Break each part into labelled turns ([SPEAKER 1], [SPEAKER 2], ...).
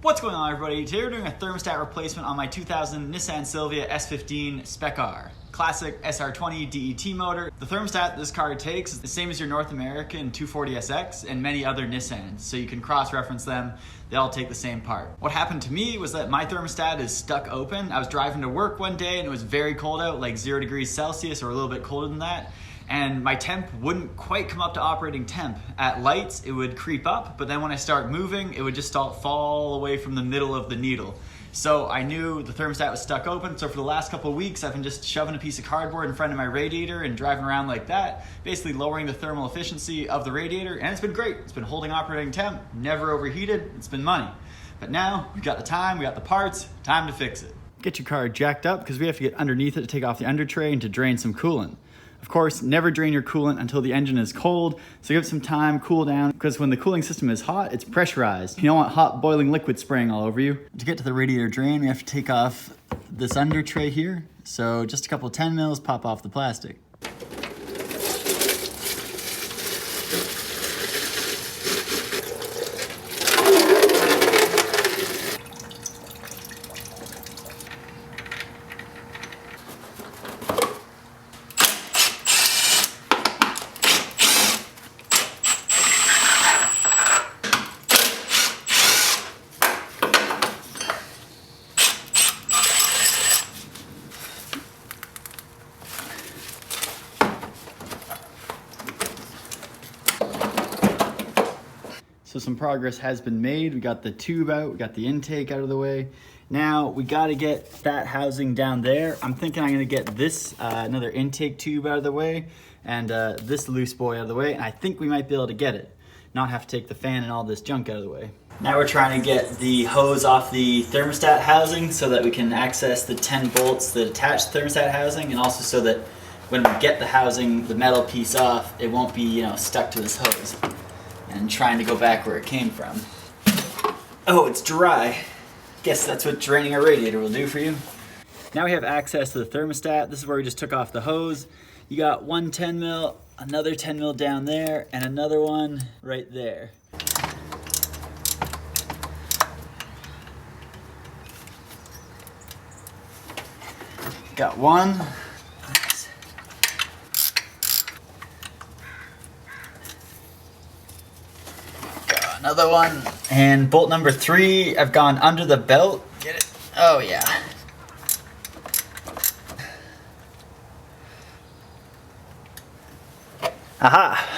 [SPEAKER 1] What's going on, everybody? Today we're doing a thermostat replacement on my 2000 Nissan Silvia S15 Spec R. Classic SR20DET motor. The thermostat this car takes is the same as your North American 240SX and many other Nissans, so you can cross-reference them. They all take the same part. What happened to me was that my thermostat is stuck open. I was driving to work one day and it was very cold out, like 0 degrees Celsius or a little bit colder than that. And my temp wouldn't quite come up to operating temp. At lights, it would creep up, but then when I start moving, it would just fall away from the middle of the needle. So I knew the thermostat was stuck open, so for the last couple of weeks, I've been just shoving a piece of cardboard in front of my radiator and driving around like that, basically lowering the thermal efficiency of the radiator, and it's been great. It's been holding operating temp, never overheated, it's been money. But now, we got the time, we got the parts, time to fix it. Get your car jacked up, because we have to get underneath it to take off the under tray and to drain some coolant. Of course, never drain your coolant until the engine is cold, so give it some time, cool down, because when the cooling system is hot, it's pressurized. You don't want hot boiling liquid spraying all over you. To get to the radiator drain, we have to take off this under tray here, so just a couple of 10 mils pop off the plastic. So some progress has been made. We got the tube out, we got the intake out of the way. Now we gotta get that housing down there. I'm thinking I'm gonna get this, another intake tube out of the way, and this loose boy out of the way, and I think we might be able to get it. Not have to take the fan and all this junk out of the way. Now we're trying to get the hose off the thermostat housing so that we can access the 10 bolts that attach the thermostat housing, and also so that when we get the housing, the metal piece off, it won't be, stuck to this hose. And trying to go back where it came from. Oh, it's dry. Guess that's what draining a radiator will do for you. Now we have access to the thermostat. This is where we just took off the hose. You got one 10 mil, another 10 mil down there, and another one right there. Got one. Another one, and bolt number 3, I've gone under the belt. Get it? Oh yeah. Aha!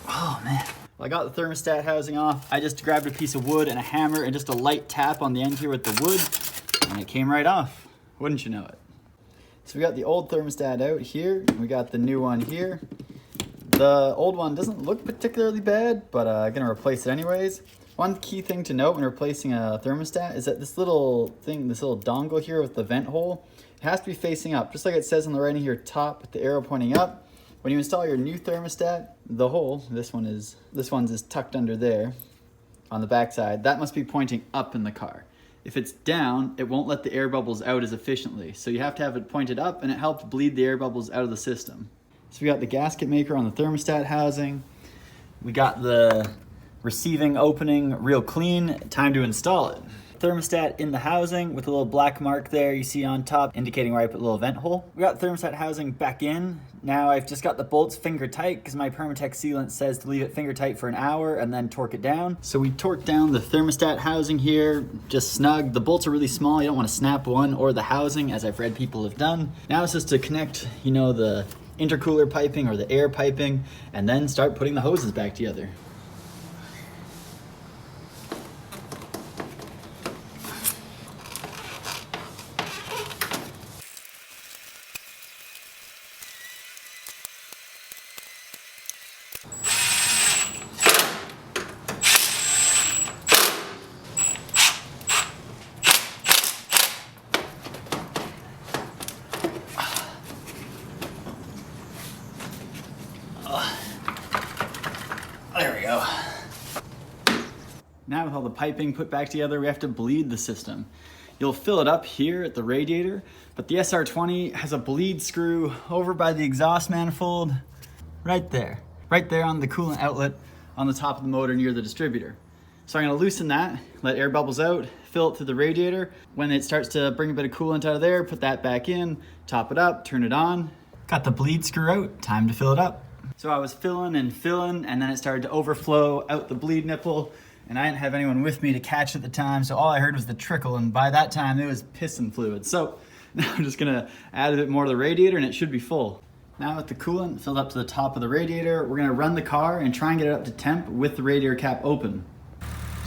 [SPEAKER 1] Oh man. Well, I got the thermostat housing off. I just grabbed a piece of wood and a hammer and just a light tap on the end here with the wood, and it came right off. Wouldn't you know it? So we got the old thermostat out here, and we got the new one here. The old one doesn't look particularly bad, but I'm gonna replace it anyways. One key thing to note when replacing a thermostat is that this little thing, this little dongle here with the vent hole, it has to be facing up, just like it says on the right here top with the arrow pointing up. When you install your new thermostat, the hole, this one's is tucked under there on the back side, that must be pointing up in the car. If it's down, it won't let the air bubbles out as efficiently, so you have to have it pointed up, and it helps bleed the air bubbles out of the system. So we got the gasket maker on the thermostat housing. We got the receiving opening real clean. Time to install it. Thermostat in the housing with a little black mark there you see on top indicating where I put a little vent hole. We got the thermostat housing back in. Now I've just got the bolts finger tight because my Permatex sealant says to leave it finger tight for an hour and then torque it down. So we torqued down the thermostat housing here, just snug. The bolts are really small. You don't want to snap one or the housing, as I've read people have done. Now it's just to connect, the intercooler piping or the air piping, and then start putting the hoses back together. There we go. Now with all the piping put back together, we have to bleed the system. You'll fill it up here at the radiator, but the SR20 has a bleed screw over by the exhaust manifold, right there on the coolant outlet on the top of the motor near the distributor. So I'm gonna loosen that, let air bubbles out, fill it through the radiator. When it starts to bring a bit of coolant out of there, put that back in, top it up, turn it on. Got the bleed screw out, time to fill it up. So I was filling, and then it started to overflow out the bleed nipple, and I didn't have anyone with me to catch at the time, so all I heard was the trickle, and by that time it was piston fluid. So now I'm just gonna add a bit more to the radiator and it should be full. Now with the coolant filled up to the top of the radiator, we're gonna run the car and try and get it up to temp with the radiator cap open.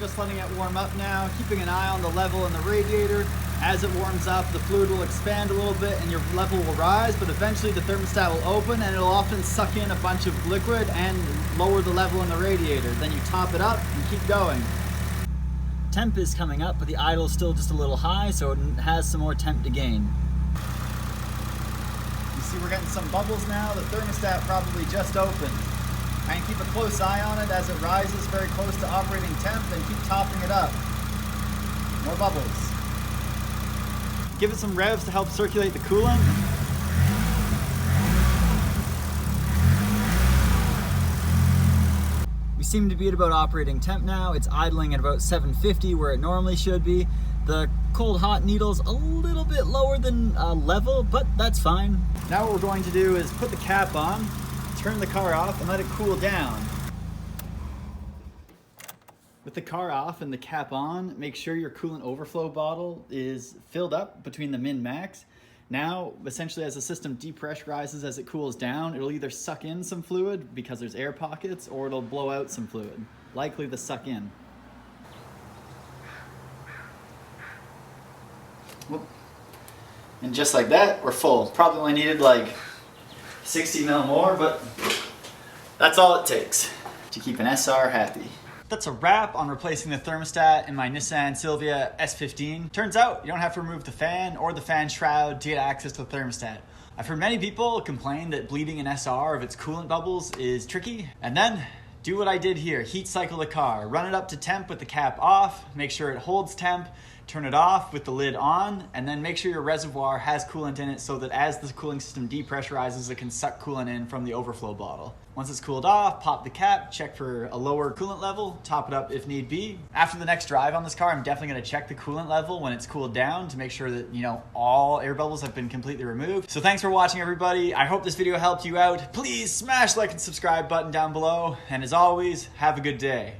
[SPEAKER 1] Just letting it warm up now, keeping an eye on the level in the radiator. As it warms up, the fluid will expand a little bit and your level will rise, but eventually the thermostat will open and it'll often suck in a bunch of liquid and lower the level in the radiator. Then you top it up and keep going. Temp is coming up, but the idle is still just a little high, so it has some more temp to gain. You see we're getting some bubbles now. The thermostat probably just opened. I can keep a close eye on it as it rises very close to operating temp, then keep topping it up. More bubbles. Give it some revs to help circulate the coolant. We seem to be at about operating temp now. It's idling at about 750 where it normally should be. The cold hot needle's a little bit lower than level, but that's fine. Now what we're going to do is put the cap on, turn the car off, and let it cool down. With the car off and the cap on, make sure your coolant overflow bottle is filled up between the min max. Now, essentially as the system depressurizes as it cools down, it'll either suck in some fluid because there's air pockets, or it'll blow out some fluid, likely the suck in. Whoop. And just like that, we're full. Probably only needed like 60 mil more, but that's all it takes to keep an SR happy. That's a wrap on replacing the thermostat in my Nissan Silvia S15. Turns out you don't have to remove the fan or the fan shroud to get access to the thermostat. I've heard many people complain that bleeding an SR of its coolant bubbles is tricky. And then do what I did here, heat cycle the car. Run it up to temp with the cap off, make sure it holds temp, turn it off with the lid on, and then make sure your reservoir has coolant in it so that as the cooling system depressurizes, it can suck coolant in from the overflow bottle. Once it's cooled off, pop the cap, check for a lower coolant level, top it up if need be. After the next drive on this car, I'm definitely gonna check the coolant level when it's cooled down to make sure that, all air bubbles have been completely removed. So thanks for watching, everybody. I hope this video helped you out. Please smash the like and subscribe button down below. And as always, have a good day.